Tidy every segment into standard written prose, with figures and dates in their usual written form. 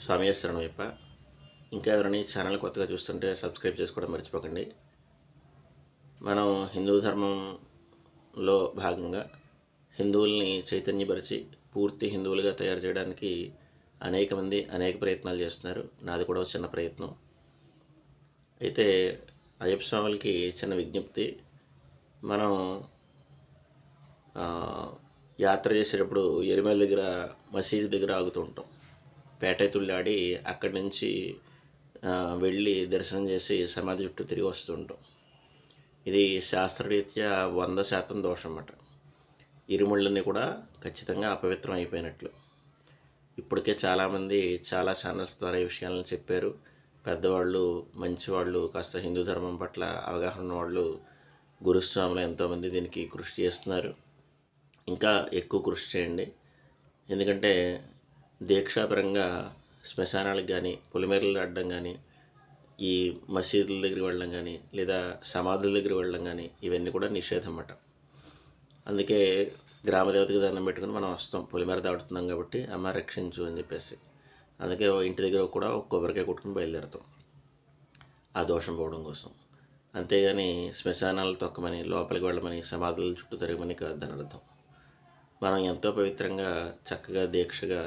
స్వామియే శరణమయ్యప్ప. ఇంకా ఎవరైనా ఈ ఛానల్ కొత్తగా చూస్తుంటే సబ్స్క్రైబ్ చేసుకోవడం మర్చిపోకండి. మనం హిందూ ధర్మంలో భాగంగా హిందువుల్ని చైతన్యపరిచి పూర్తి హిందువులుగా తయారు చేయడానికి అనేక మంది అనేక ప్రయత్నాలు చేస్తున్నారు. నాది కూడా ఒక చిన్న ప్రయత్నం. అయితే అయ్యప్ప స్వాములకి చిన్న విజ్ఞప్తి. మనం యాత్ర చేసేటప్పుడు ఎరిమేల దగ్గర మసీదు దగ్గర ఆగుతూ ఉంటాం. పేటైతుళ్ళాడి అక్కడి నుంచి వెళ్ళి దర్శనం చేసి సమాధి చుట్టూ తిరిగి వస్తూ ఉంటాం. ఇది శాస్త్రరీత్యా 100% దోషం అన్నమాట. ఇరుముళ్ళన్నీ కూడా ఖచ్చితంగా అపవిత్రం అయిపోయినట్లు. ఇప్పటికే చాలామంది చాలా ఛానల్స్ ద్వారా ఈ విషయాలను చెప్పారు. పెద్దవాళ్ళు, మంచివాళ్ళు, కాస్త హిందూ ధర్మం పట్ల అవగాహన ఉన్నవాళ్ళు, గురుస్వాములు ఎంతోమంది దీనికి కృషి చేస్తున్నారు. ఇంకా ఎక్కువ కృషి చేయండి. ఎందుకంటే దీక్షాపరంగా శ్మశానాలకు కానీ, పొలిమేరలు ఆడడం కానీ, ఈ మసీదుల దగ్గరికి వెళ్ళడం కానీ, లేదా సమాధుల దగ్గరికి వెళ్ళడం కానీ ఇవన్నీ కూడా నిషేధం అన్నమాట. అందుకే గ్రామదేవతకి దండం పెట్టుకుని మనం వస్తాం. పొలిమేర దాటుతున్నాం కాబట్టి అమ్మ రక్షించు అని చెప్పేసి. అందుకే ఇంటి దగ్గర కూడా ఒక కొబ్బరికాయ కొట్టుకుని బయలుదేరుతాం ఆ దోషం పోవడం కోసం. అంతేగాని శ్మశానాలు తొక్కమని, లోపలికి వెళ్ళమని, సమాధుల చుట్టూ తిరగమని కాదని అర్థం. మనం ఎంతో పవిత్రంగా చక్కగా దీక్షగా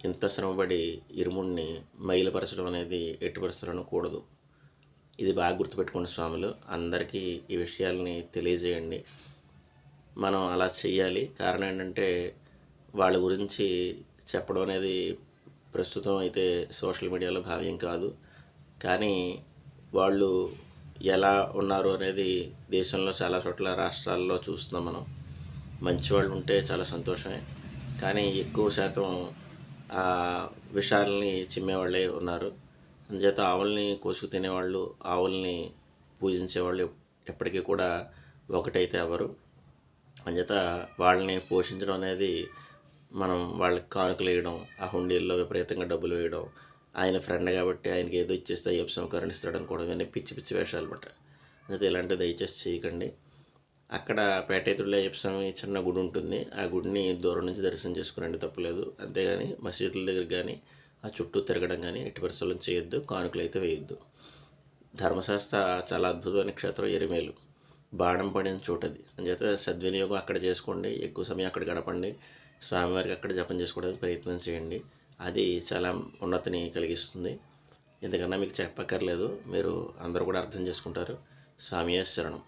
ఇంత శ్రమపడి ఇరుముడిని మైలుపరచడం అనేది ఎట్టి పరిస్థితుల్లోనూ కూడదు. ఇది బాగా గుర్తుపెట్టుకోండి స్వాములు. అందరికీ ఈ విషయాలని తెలియజేయండి. మనం అలా చెయ్యాలి. కారణం ఏంటంటే వాళ్ళ గురించి చెప్పడం అనేది ప్రస్తుతం అయితే సోషల్ మీడియాలో భావ్యం కాదు. కానీ వాళ్ళు ఎలా ఉన్నారు అనేది దేశంలో చాలా చోట్ల రాష్ట్రాల్లో చూస్తున్నాం మనం. మంచివాళ్ళు ఉంటే చాలా సంతోషమే. కానీ ఎక్కువ శాతం విషాలని చిమ్మేవాళ్ళే ఉన్నారు. అందుచేత ఆవుల్ని కోసుకు తినేవాళ్ళు, ఆవుల్ని పూజించేవాళ్ళు ఎప్పటికీ కూడా ఒకటైతే ఎవరు. అందుచేత వాళ్ళని పోషించడం అనేది మనం వాళ్ళకి కానుకలు వేయడం, ఆ హుండీల్లో విపరీతంగా డబ్బులు వేయడం, ఆయన ఫ్రెండ్ కాబట్టి ఆయనకి ఏదో ఇచ్చేస్తే అయ్యప్ప స్వామి కరుణిస్తాడు అనుకోవడం, ఇవన్నీ పిచ్చి పిచ్చి వేషాలు అన్నమాట. అయితే ఇలాంటివి దయచేసి చేయకండి. అక్కడ పేటైతుళ్ళ అయ్యప్ప స్వామి చిన్న గుడి ఉంటుంది. ఆ గుడిని దూరం నుంచి దర్శనం చేసుకునండి, తప్పులేదు. అంతేగాని మసీదుల దగ్గర కానీ ఆ చుట్టూ తిరగడం కానీ ఎట్టి పరిస్థితులను చేయొద్దు. కానుకలు అయితే వేయొద్దు. ధర్మశాస్త్ర చాలా అద్భుతమైన క్షేత్రం ఎరిమేలు. బాణం పడిన చోటది. అందుచేత సద్వినియోగం అక్కడ చేసుకోండి. ఎక్కువ సమయం అక్కడ గడపండి. స్వామివారికి అక్కడ జపం చేసుకోవడానికి ప్రయత్నం చేయండి. అది చాలా ఉన్నతిని కలిగిస్తుంది. ఎందుకన్నా మీకు చెప్పక్కర్లేదు. మీరు అందరూ కూడా అర్థం చేసుకుంటారు. స్వామియే శరణం.